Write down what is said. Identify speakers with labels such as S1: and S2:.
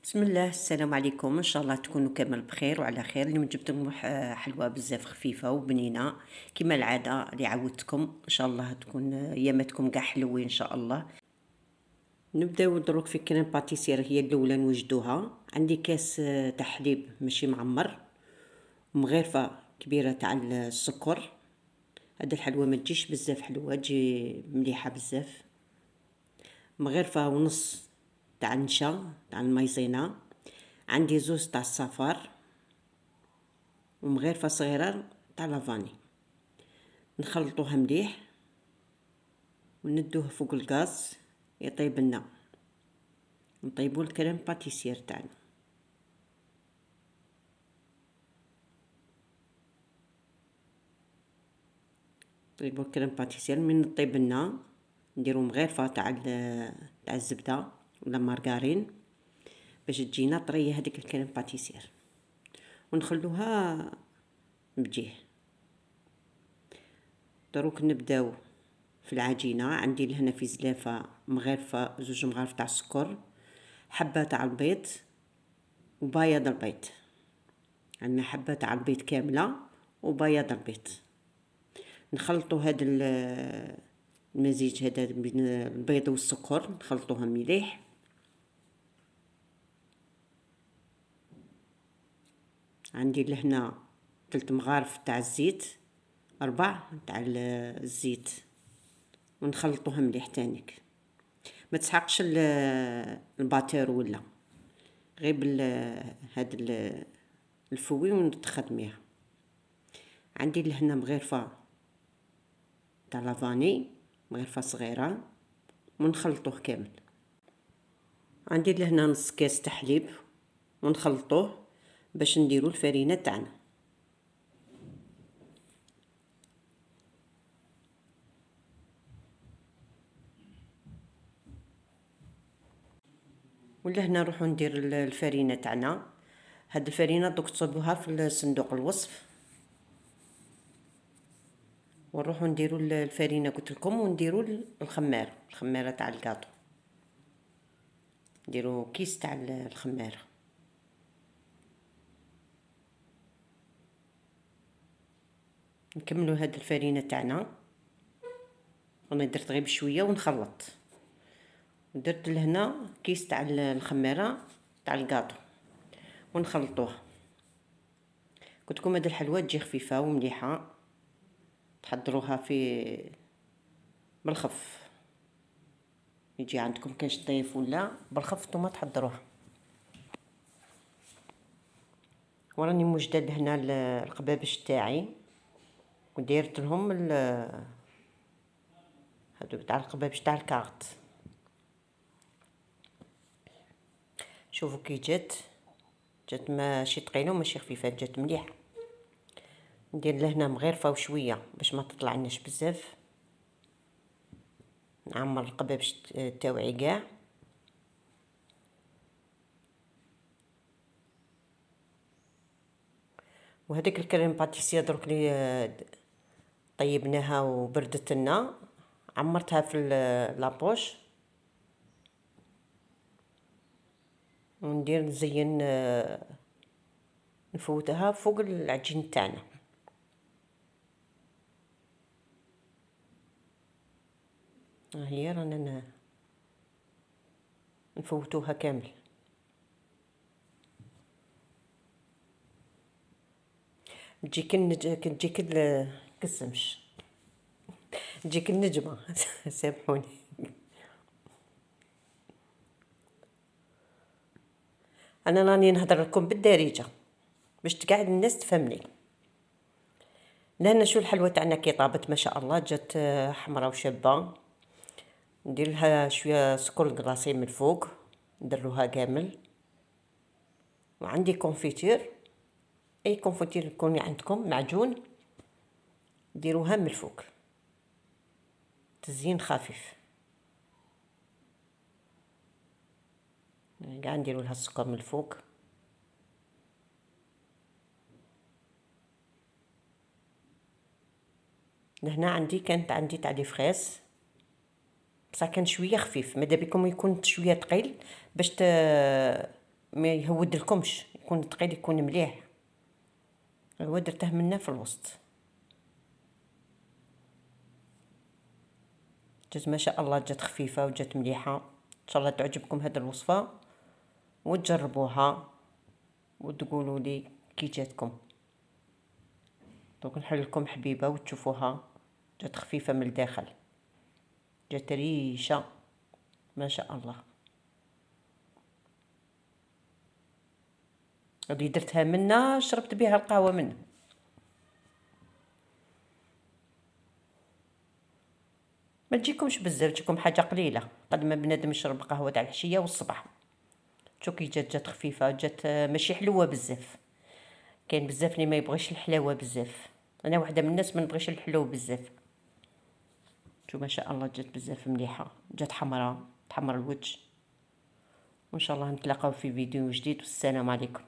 S1: بسم الله، السلام عليكم. ان شاء الله تكونوا كامل بخير وعلى خير. اليوم جبت لكم حلوه بزاف خفيفه وبنينه كما العاده اللي عودتكم. ان شاء الله تكون اياماتكم كاع حلوين ان شاء الله. نبداو دروك في كريم باتيسير، هي الاولى نوجدوها. عندي كاس تاع حليب ماشي معمر، مغرفه كبيره تاع السكر. هاد الحلوه ما تجيش بزاف حلوه، تجي مليحه بزاف. مغرفه ونص تاع النشا تاع المايزينا. عندي زوز تاع الصفار ومغرفه صغيره تاع لافاني. نخلطوها مليح وندوه فوق الغاز يطيب لنا. نطيبوا الكريم باتيسير تاعنا. طيبوا الكريم باتيسير من طيب لنا، نديرو مغرفه تاع الزبده ولا مارغرين باش تجينا طريه هذيك الكريم باتيسير، ونخلوها بجيه. دروك نبداو في العجينه. عندي لهنا في زلافه مغرفه، زوج مغارف تاع السكر، حبه تاع البيض وبياض البيض. عندنا حبه تاع البيض كامله وبياض البيض. نخلطوا هذا المزيج هذا بين البيض والسكر، نخلطوها مليح. عندي لهنا 3 مغارف تاع الزيت، 4 تاع الزيت، ونخلطوها مليح تانيك. ما تسحقش الباتير ولا غير هاد الفوي ونتخدميها. عندي لهنا مغرفه تاع لافاني، مغرفه صغيره، ونخلطوه كامل. عندي لهنا نص كاس تاع حليب ونخلطوه باش نديرو الفرينه تاعنا. ولا هنا نروحو ندير الفرينه تاعنا. هاد الفرينه دوك تصوبوها في صندوق الوصف، ونروحو نديرو الفرينه قلت لكم، ونديرو الخماره تاع الكاطو. نديرو كيس تاع الخماره. نكملو هاد الفرينه تاعنا. انا درت غير بشويه ونخلط. درت لهنا كيس تاع الخماره تاع الكاطو ونخلطوها. قلت لكم هاد الحلوى تجي خفيفه ومليحه، تحضروها في بالخف. يجي عندكم كاش ضيف ولا بالخف نتوما تحضروها. وراني موجده هنا القبابش تاعي، وديرت لهم هادو تاع القبابش تاع الكارت. شوفوا كي جات ماشي ثقيله وماشي خفيفه، جات مليحه. ندير لهنا مغرفه وشويه باش ما تطلعناش بزاف. نعمر القبابش تاوعي كاع. وهذيك الكريم باتيسيه درك لي طيبناها وبردت لنا، عمرتها في لابوش وندير نزين نفوتها فوق العجين تاعنا. ها هي رانا نفوتوها كامل. تجيك كسمش، تجيك النجمه سامحوني. انا راني نهضر لكم بالدارجه باش تقعد الناس تفهمني. لهنا شو الحلوه تاعنا كي طابت ما شاء الله، جات حمراء وشابه. ندير لها شويه سكر كلاصي من الفوق، نديروها كامل. وعندي كونفيتير، اي كونفيتير يكون عندكم معجون ديروها من الفوق، تزيين خفيف. كاع نديروا لها السكر من الفوق. لهنا كانت عندي تاع لي فريس، بصح كان شويه خفيف. ماذا بكم يكون شويه ثقيل باش ما يهود لكمش، يكون ثقيل يكون مليح. هو درته منا في الوسط. جات ما شاء الله، جات خفيفه وجات مليحه. ان شاء الله تعجبكم هذه الوصفه وتجربوها وتقولوا لي كي جاتكم. دوك نحل لكم حبيبه وتشوفوها، جات خفيفه من الداخل، جات ريشه ما شاء الله. اللي درتها منا شربت بها القهوه منه. ما تجيكمش بزاف، تجيكم حاجه قليله قد ما بنادم يشرب قهوه تاع العشيه والصباح. شو كي جات خفيفه، جات ماشي حلوه بزاف. كاين بزاف اللي ما يبغيش الحلاوه بزاف، انا واحده من الناس ما نبغيش الحلو بزاف. شو ما شاء الله جات بزاف مليحه، جات حمراء تحمر الوجه. وان شاء الله نتلاقاو في فيديو جديد، والسلام عليكم.